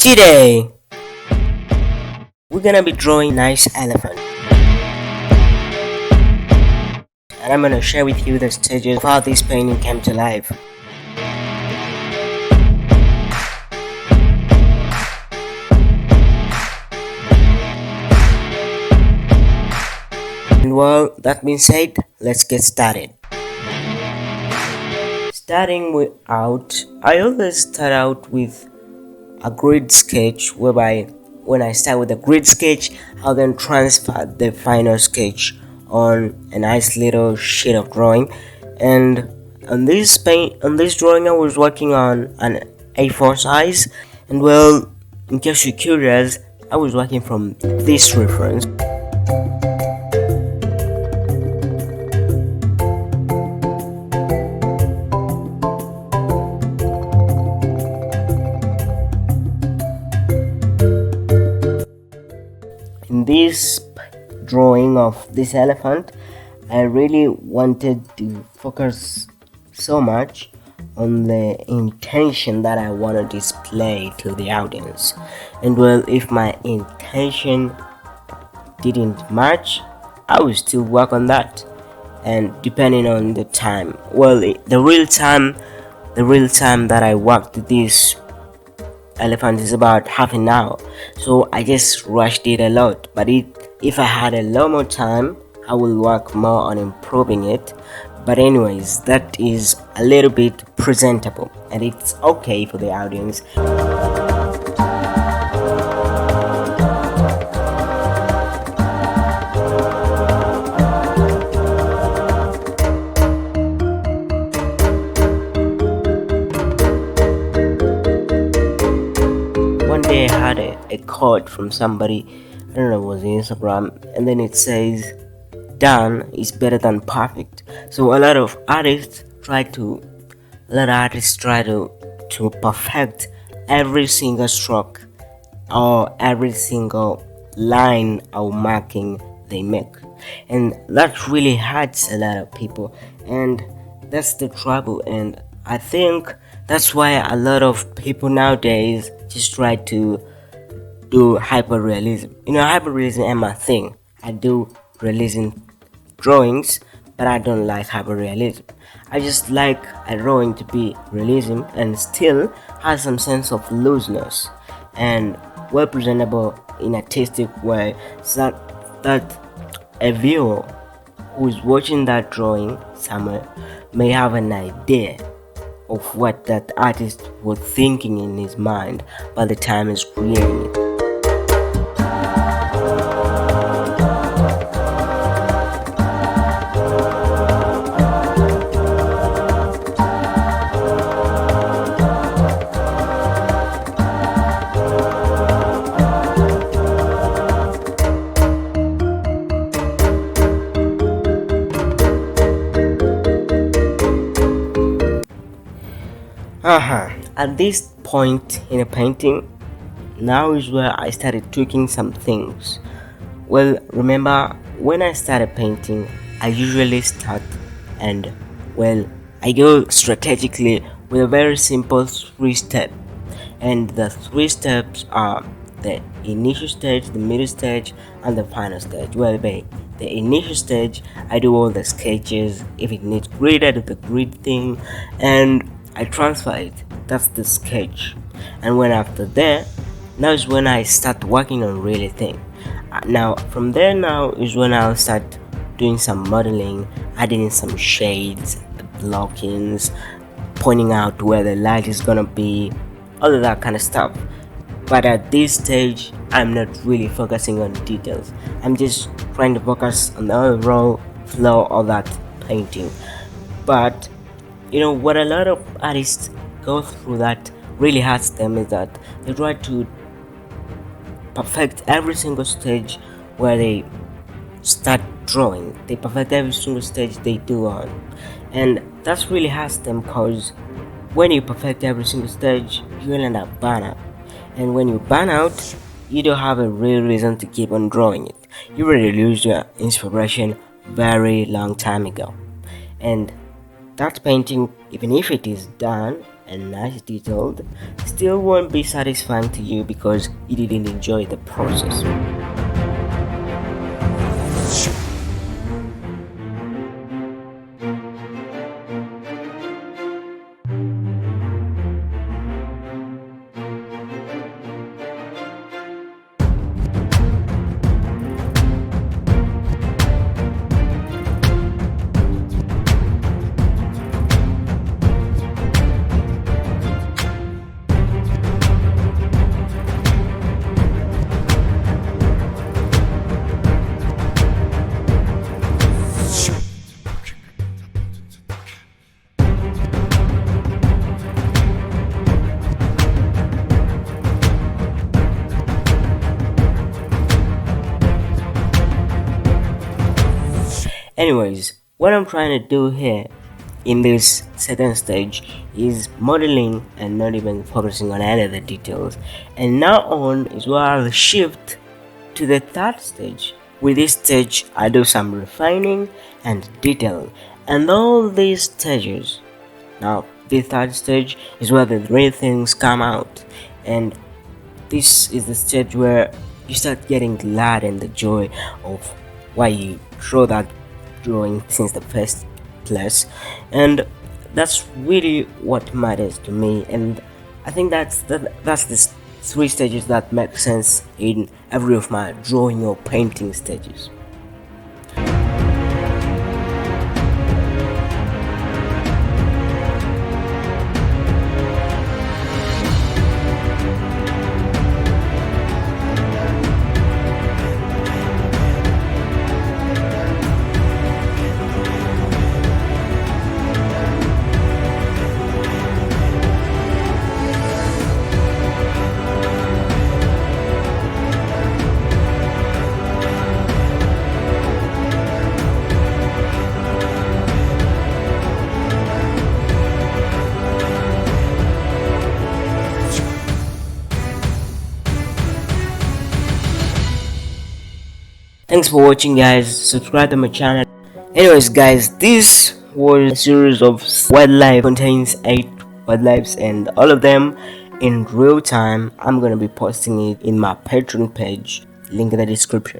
Today, we're gonna be drawing a nice elephant, and I'm gonna share with you the stages of how this painting came to life. And well, that being said, let's get started. I always start out with a grid sketch, whereby when I start with a grid sketch, I'll then transfer the final sketch on a nice little sheet of drawing. And on this drawing, I was working on an A4 size. And well, in case you're curious, I was working from this reference. In this drawing of this elephant, I really wanted to focus so much on the intention that I want to display to the audience. And well, if my intention didn't match, I will still work on that. And depending on the time, well, the real time that I worked this elephant is about half an hour, so I just rushed it a lot. But if I had a lot more time, I will work more on improving it. But anyways, that is a little bit presentable, and it's okay for the audience. One day I had a quote from somebody, I don't know, it was Instagram, and then it says, "Done is better than perfect." So a lot of artists try to perfect every single stroke or every single line or marking they make, and that really hurts a lot of people, and that's the trouble. And I think that's why a lot of people nowadays just try to do hyperrealism. Hyperrealism ain't my thing. I do realism drawings, but I don't like hyperrealism. I just like a drawing to be realism and still has some sense of looseness and well presentable in a artistic way, so that a viewer who is watching that drawing somewhere may have an idea of what that artist was thinking in his mind by the time he's creating it. At this point in a painting, now is where I started tweaking some things. Well, remember, when I started painting, I usually start and, well, I go strategically with a very simple 3-step. And the 3 steps are the initial stage, the middle stage, and the final stage. Well, by the initial stage, I do all the sketches. If it needs grid, I do the grid thing, and I transfer it. That's the sketch. And when after that, now is when I start working on real thing. Now from there, now is when I'll start doing some modeling, adding in some shades, the blockings, pointing out where the light is gonna be, all of that kind of stuff. But at this stage, I'm not really focusing on details. I'm just trying to focus on the overall flow of that painting. But what a lot of artists go through that really hurts them is that they try to perfect every single stage where they start drawing. They perfect every single stage they do on, and that's really hurts them, because when you perfect every single stage, you will end up burn out. And when you burn out, you don't have a real reason to keep on drawing it. You already lose your inspiration very long time ago. And that painting, even if it is done and nice detailed still won't be satisfying to you because you didn't enjoy the process. Anyways, what I'm trying to do here in this second stage is modeling and not even focusing on any of the details. And now on is where I'll shift to the third stage. With this stage, I do some refining and detailing, and all these stages. Now, the third stage is where the real things come out, and this is the stage where you start getting glad and the joy of why you draw that drawing since the first place, and that's really what matters to me. And I think that's the three stages that make sense in every of my drawing or painting stages. Thanks for watching, guys. Subscribe to my channel. Anyways, guys, this was a series of wildlife, contains 8 wildlives, and all of them in real time. I'm gonna be posting it in my Patreon page, link in the description.